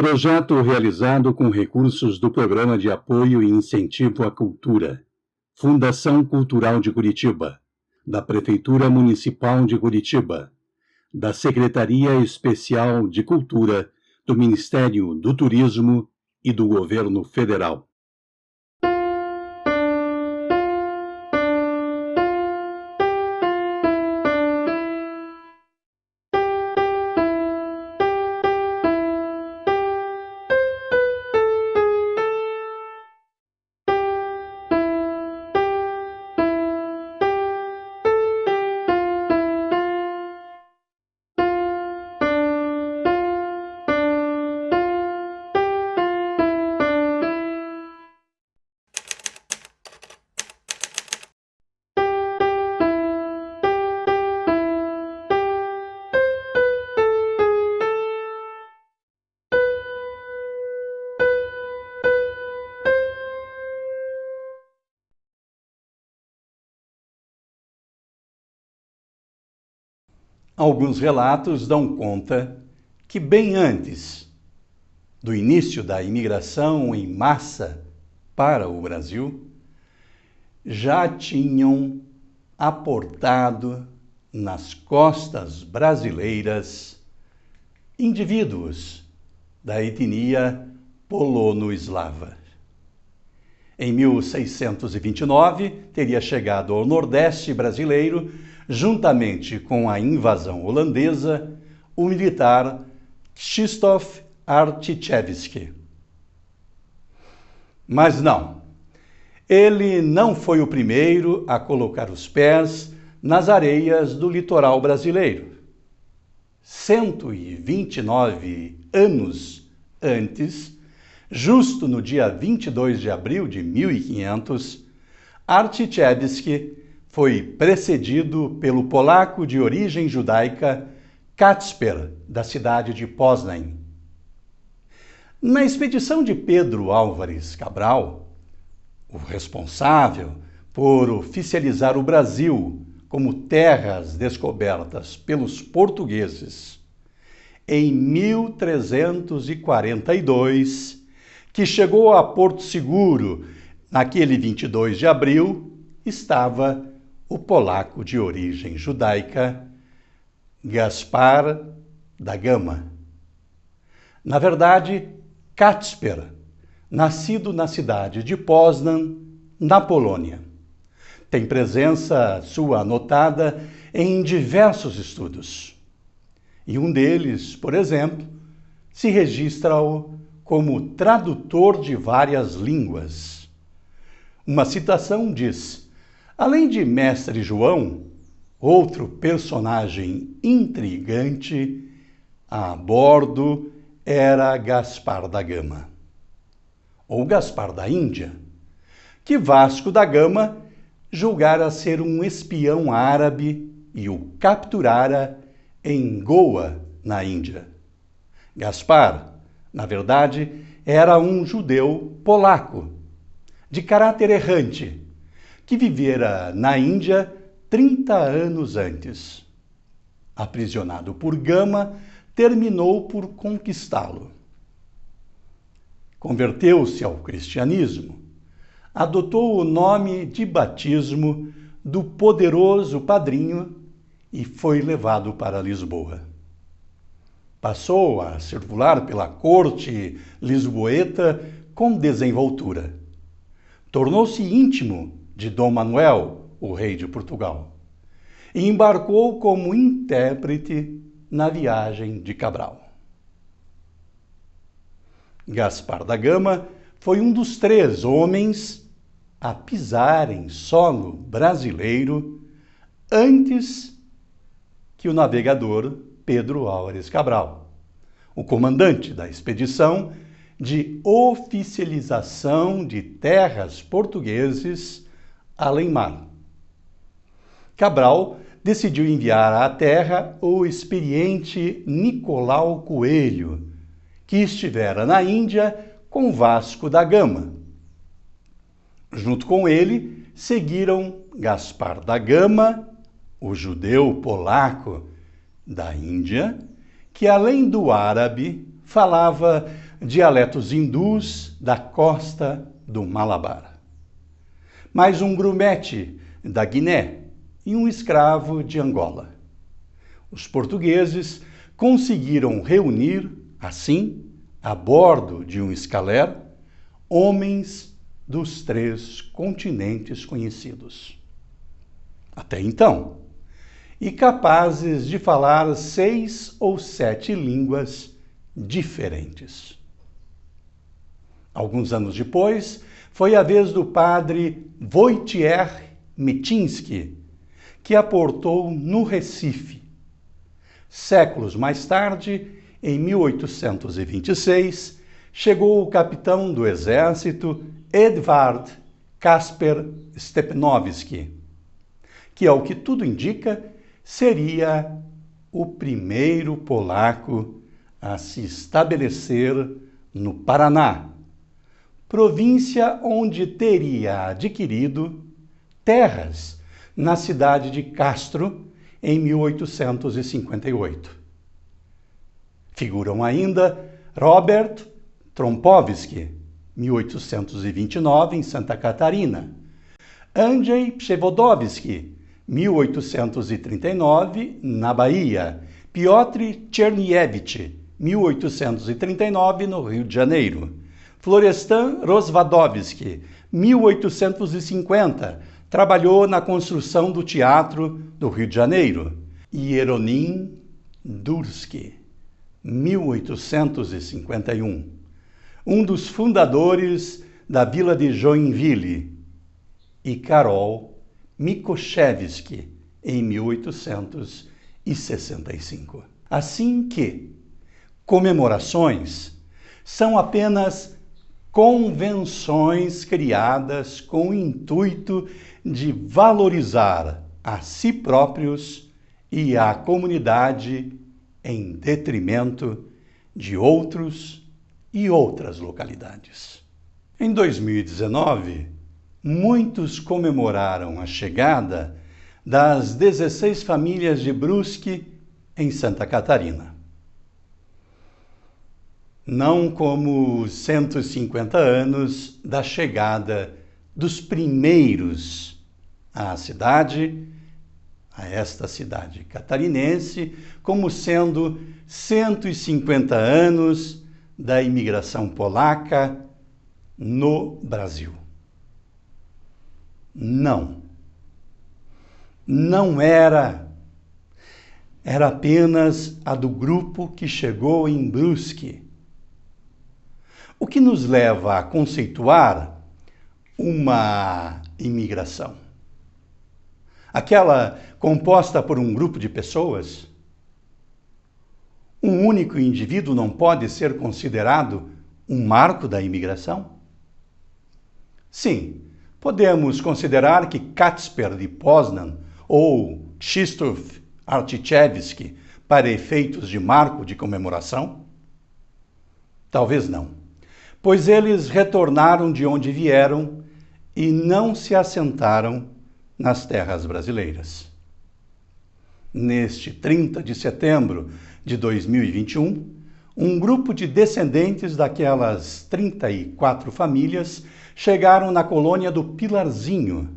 Projeto realizado com recursos do Programa de Apoio e Incentivo à Cultura, Fundação Cultural de Curitiba, da Prefeitura Municipal de Curitiba, da Secretaria Especial de Cultura do Ministério do Turismo e do Governo Federal. Alguns relatos dão conta que bem antes do início da imigração em massa para o Brasil, já tinham aportado nas costas brasileiras indivíduos da etnia polono-eslava. Em 1629, teria chegado ao Nordeste brasileiro, juntamente com a invasão holandesa, o militar Krzysztof Arciszewski. Mas não, ele não foi o primeiro a colocar os pés nas areias do litoral brasileiro. 129 anos antes, justo no dia 22 de abril de 1500, Arciszewski foi precedido pelo polaco de origem judaica Kacper, da cidade de Poznań. Na expedição de Pedro Álvares Cabral, o responsável por oficializar o Brasil como terras descobertas pelos portugueses, em 1342, que chegou a Porto Seguro naquele 22 de abril, estava o polaco de origem judaica Gaspar da Gama. Na verdade, Kacper, nascido na cidade de Poznań, na Polônia. Tem presença sua anotada em diversos estudos. E um deles, por exemplo, se registra-o como tradutor de várias línguas. Uma citação diz: além de Mestre João, outro personagem intrigante a bordo era Gaspar da Gama, ou Gaspar da Índia, que Vasco da Gama julgara ser um espião árabe e o capturara em Goa, na Índia. Gaspar, na verdade, era um judeu polaco, de caráter errante, que vivera na Índia 30 anos antes. Aprisionado por Gama, terminou por conquistá-lo. Converteu-se ao cristianismo, adotou o nome de batismo do poderoso padrinho e foi levado para Lisboa. Passou a circular pela corte lisboeta com desenvoltura. Tornou-se íntimo de Dom Manuel, o rei de Portugal, e embarcou como intérprete na viagem de Cabral. Gaspar da Gama foi um dos 3 homens a pisar em solo brasileiro antes que o navegador Pedro Álvares Cabral, o comandante da expedição de oficialização de terras portugueses além-mar. Cabral decidiu enviar à terra o experiente Nicolau Coelho, que estivera na Índia com Vasco da Gama. Junto com ele, seguiram Gaspar da Gama, o judeu polaco da Índia, que além do árabe, falava dialetos hindus da costa do Malabar, mais um grumete da Guiné e um escravo de Angola. Os portugueses conseguiram reunir, assim, a bordo de um escaler, homens dos 3 continentes conhecidos até então, e capazes de falar 6 ou 7 línguas diferentes. Alguns anos depois, foi a vez do padre Wojciech Michinski, que aportou no Recife. Séculos mais tarde, em 1826, chegou o capitão do exército Edvard Kasper Stepnowski, que, ao que tudo indica, seria o primeiro polaco a se estabelecer no Paraná, província onde teria adquirido terras na cidade de Castro em 1858. Figuram ainda Robert Trompovski, 1829, em Santa Catarina, Andrzej Przewodowski, 1839, na Bahia, Piotr Czerniewicz, 1839, no Rio de Janeiro, Florestan Rozwadowski, 1850, trabalhou na construção do Teatro do Rio de Janeiro, e Hieronim Dulski, 1851, um dos fundadores da vila de Joinville, e Karol Mikoszewski, em 1865. Assim que comemorações são apenas convenções criadas com o intuito de valorizar a si próprios e a comunidade em detrimento de outros e outras localidades. Em 2019, muitos comemoraram a chegada das 16 famílias de Brusque em Santa Catarina. Não como os 150 anos da chegada dos primeiros à cidade, a esta cidade catarinense, como sendo 150 anos da imigração polaca no Brasil. Não era. Era apenas a do grupo que chegou em Brusque. O que nos leva a conceituar uma imigração? Aquela composta por um grupo de pessoas? Um único indivíduo não pode ser considerado um marco da imigração? Sim, podemos considerar que Kacper de Poznan ou Krzysztof Arciszewski para efeitos de marco de comemoração? Talvez não, pois eles retornaram de onde vieram e não se assentaram nas terras brasileiras. Neste 30 de setembro de 2021, um grupo de descendentes daquelas 34 famílias chegaram na colônia do Pilarzinho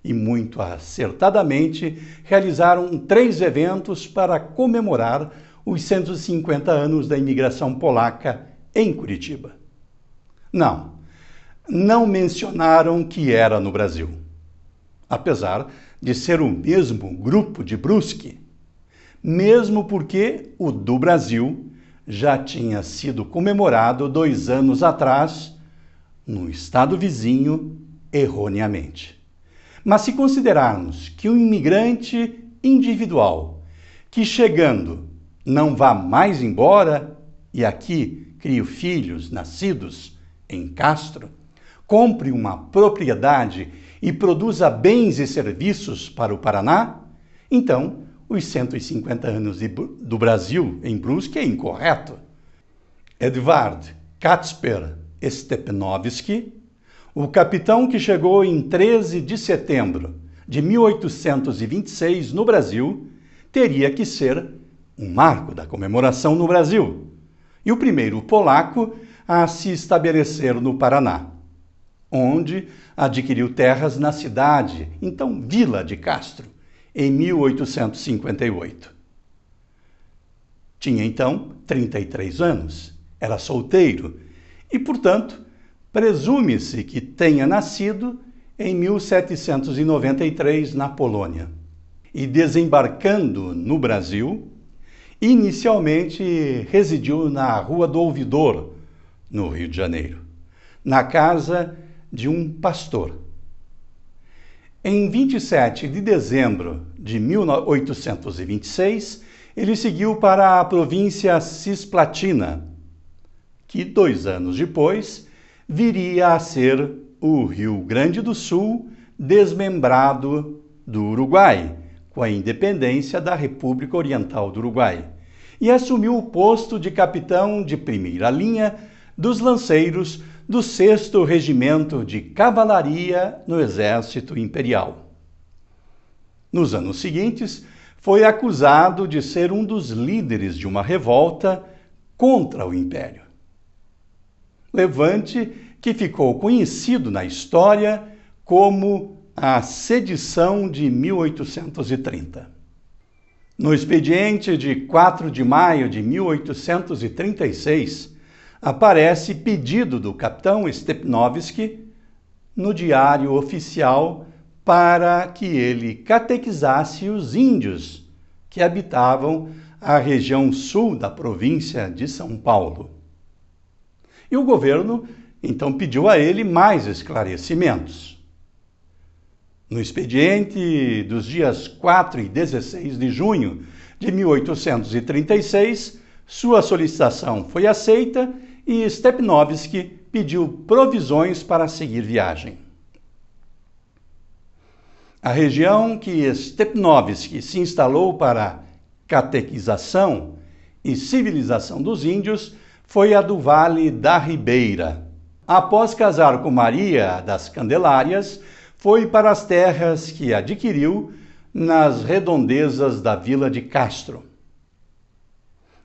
e, muito acertadamente, realizaram 3 eventos para comemorar os 150 anos da imigração polaca em Curitiba. Não mencionaram que era no Brasil, apesar de ser o mesmo grupo de Brusque, mesmo porque o do Brasil já tinha sido comemorado 2 anos atrás no estado vizinho, erroneamente. Mas se considerarmos que um imigrante individual que chegando não vá mais embora e aqui crie filhos nascidos em Castro, compre uma propriedade e produza bens e serviços para o Paraná, então os 150 anos do Brasil em Brusque é incorreto. Edvard Kacper Stepnowski, o capitão que chegou em 13 de setembro de 1826 no Brasil, teria que ser um marco da comemoração no Brasil, e o primeiro polaco a se estabelecer no Paraná, onde adquiriu terras na cidade, então Vila de Castro, em 1858. Tinha então 33 anos, era solteiro e, portanto, presume-se que tenha nascido em 1793 na Polônia. E desembarcando no Brasil, inicialmente residiu na Rua do Ouvidor, no Rio de Janeiro, na casa de um pastor. Em 27 de dezembro de 1826, ele seguiu para a província Cisplatina, que 2 anos depois viria a ser o Rio Grande do Sul, desmembrado do Uruguai, com a independência da República Oriental do Uruguai, e assumiu o posto de capitão de primeira linha dos lanceiros do 6º Regimento de Cavalaria no Exército Imperial. Nos anos seguintes, foi acusado de ser um dos líderes de uma revolta contra o Império. Levante que ficou conhecido na história como a Sedição de 1830. No expediente de 4 de maio de 1836, aparece pedido do capitão Stepnovski no Diário Oficial para que ele catequizasse os índios que habitavam a região sul da província de São Paulo. E o governo então pediu a ele mais esclarecimentos. No expediente dos dias 4 e 16 de junho de 1836, sua solicitação foi aceita e Stepnovski pediu provisões para seguir viagem. A região que Stepnovski se instalou para catequização e civilização dos índios foi a do Vale da Ribeira. Após casar com Maria das Candelárias, foi para as terras que adquiriu nas redondezas da Vila de Castro.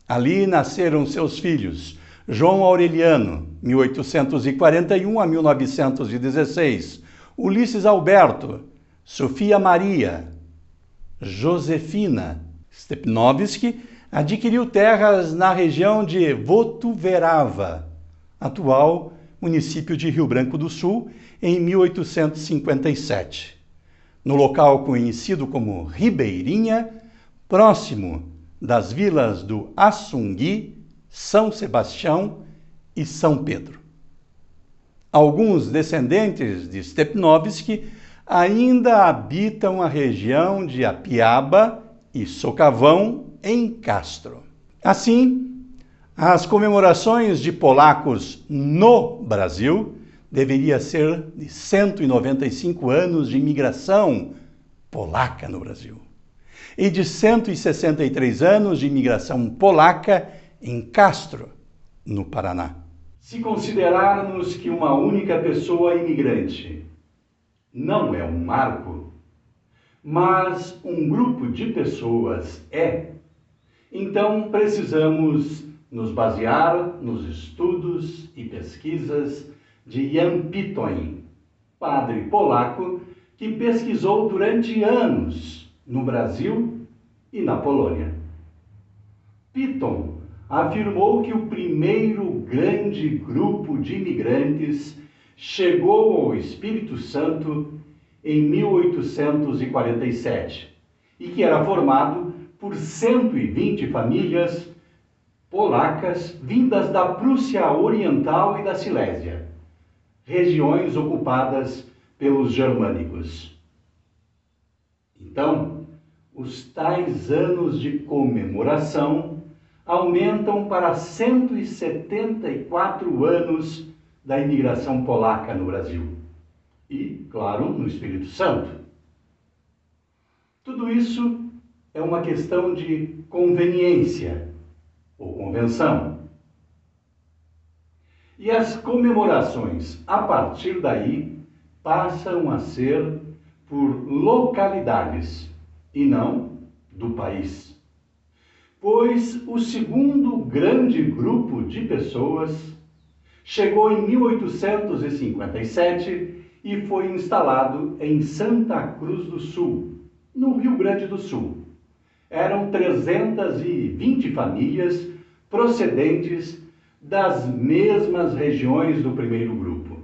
Ali nasceram seus filhos, João Aureliano, 1841 a 1916, Ulisses Alberto, Sofia Maria, Josefina. Stepnovski adquiriu terras na região de Votuverava, atual município de Rio Branco do Sul, em 1857, no local conhecido como Ribeirinha, próximo das vilas do Assungui, São Sebastião e São Pedro. Alguns descendentes de Stepnovski ainda habitam a região de Apiaba e Socavão, em Castro. Assim, as comemorações de polacos no Brasil deveria ser de 195 anos de imigração polaca no Brasil e de 163 anos de imigração polaca em Castro, no Paraná. Se considerarmos que uma única pessoa imigrante não é um marco, mas um grupo de pessoas é, então precisamos nos basear nos estudos e pesquisas de Jan Pittoin, padre polaco que pesquisou durante anos no Brasil e na Polônia. Pitton afirmou que o primeiro grande grupo de imigrantes chegou ao Espírito Santo em 1847 e que era formado por 120 famílias polacas vindas da Prússia Oriental e da Silésia, regiões ocupadas pelos germânicos. Então, os tais anos de comemoração aumentam para 174 anos da imigração polaca no Brasil e, claro, no Espírito Santo. Tudo isso é uma questão de conveniência ou convenção. E as comemorações, a partir daí, passam a ser por localidades e não do país. pois o segundo grande grupo de pessoas chegou em 1857 e foi instalado em Santa Cruz do Sul, no Rio Grande do Sul. Eram 320 famílias procedentes das mesmas regiões do primeiro grupo.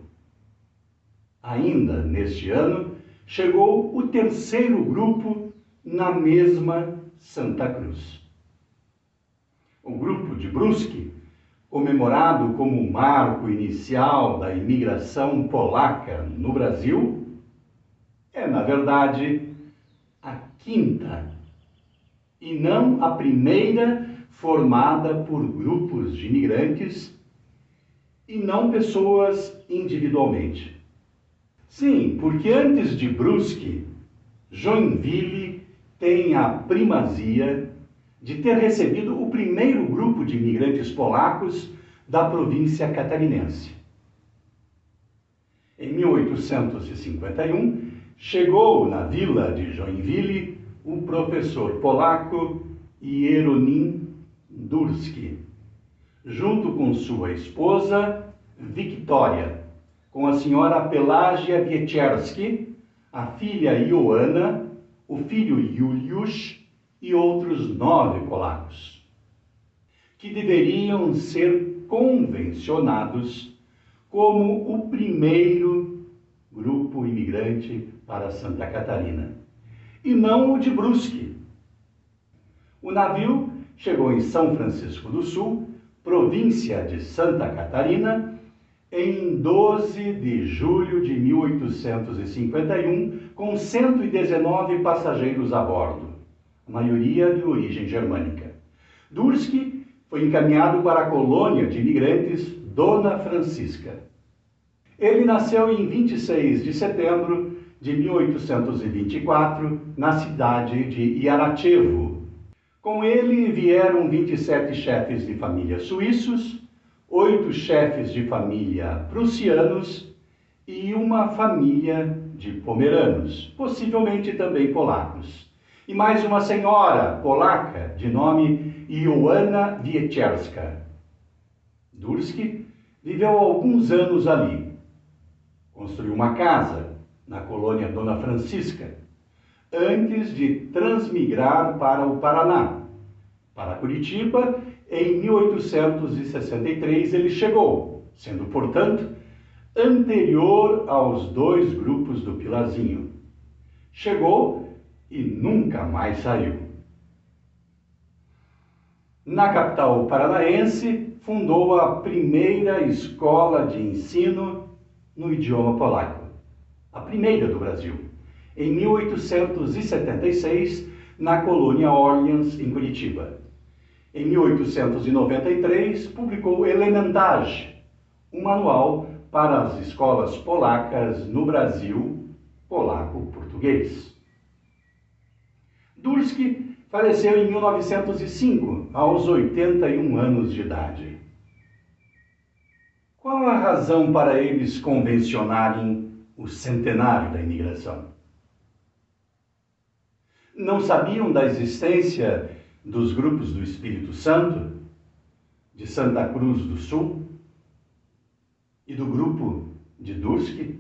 Ainda neste ano, chegou o terceiro grupo na mesma Santa Cruz. O grupo de Brusque, comemorado como o marco inicial da imigração polaca no Brasil, é, na verdade, a quinta, e não a primeira formada por grupos de imigrantes e não pessoas individualmente. Sim, porque antes de Brusque, Joinville tem a primazia de ter recebido o primeiro grupo de imigrantes polacos da província catarinense. Em 1851, chegou na vila de Joinville o professor polaco Hieronim Dulski, junto com sua esposa Wiktoria, com a senhora Pelágia Wieczerski, a filha Joanna, o filho Juliusz e outros 9 polacos, que deveriam ser convencionados como o primeiro grupo imigrante para Santa Catarina, e não o de Brusque. O navio chegou em São Francisco do Sul, província de Santa Catarina, em 12 de julho de 1851, com 119 passageiros a bordo, a maioria de origem germânica. Dulski foi encaminhado para a colônia de imigrantes Dona Francisca. Ele nasceu em 26 de setembro de 1824, na cidade de Iarachevo. Com ele vieram 27 chefes de família suíços, 8 chefes de família prussianos e uma família de pomeranos, possivelmente também polacos. E mais uma senhora polaca de nome Joanna Wieczerska. Dulski viveu alguns anos ali. Construiu uma casa na colônia Dona Francisca, antes de transmigrar para o Paraná. Para Curitiba, em 1863 ele chegou, sendo, portanto, anterior aos 2 grupos do Pilazinho. Chegou e nunca mais saiu. Na capital paranaense, fundou a primeira escola de ensino no idioma polaco, a primeira do Brasil, em 1876, na colônia Orleans, em Curitiba. Em 1893, publicou Elementage, um manual para as escolas polacas no Brasil, polaco-português. Dulski faleceu em 1905, aos 81 anos de idade. Qual a razão para eles convencionarem o centenário da imigração? Não sabiam da existência dos grupos do Espírito Santo, de Santa Cruz do Sul e do grupo de Dulski?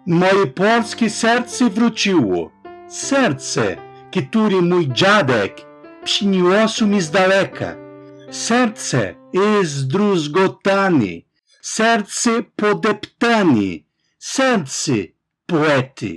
Moi polski serce wróciło, serce, które mój dziadek przyniósł mi z daleka, serce jest zdruzgotane, serce podeptani, serce poeti.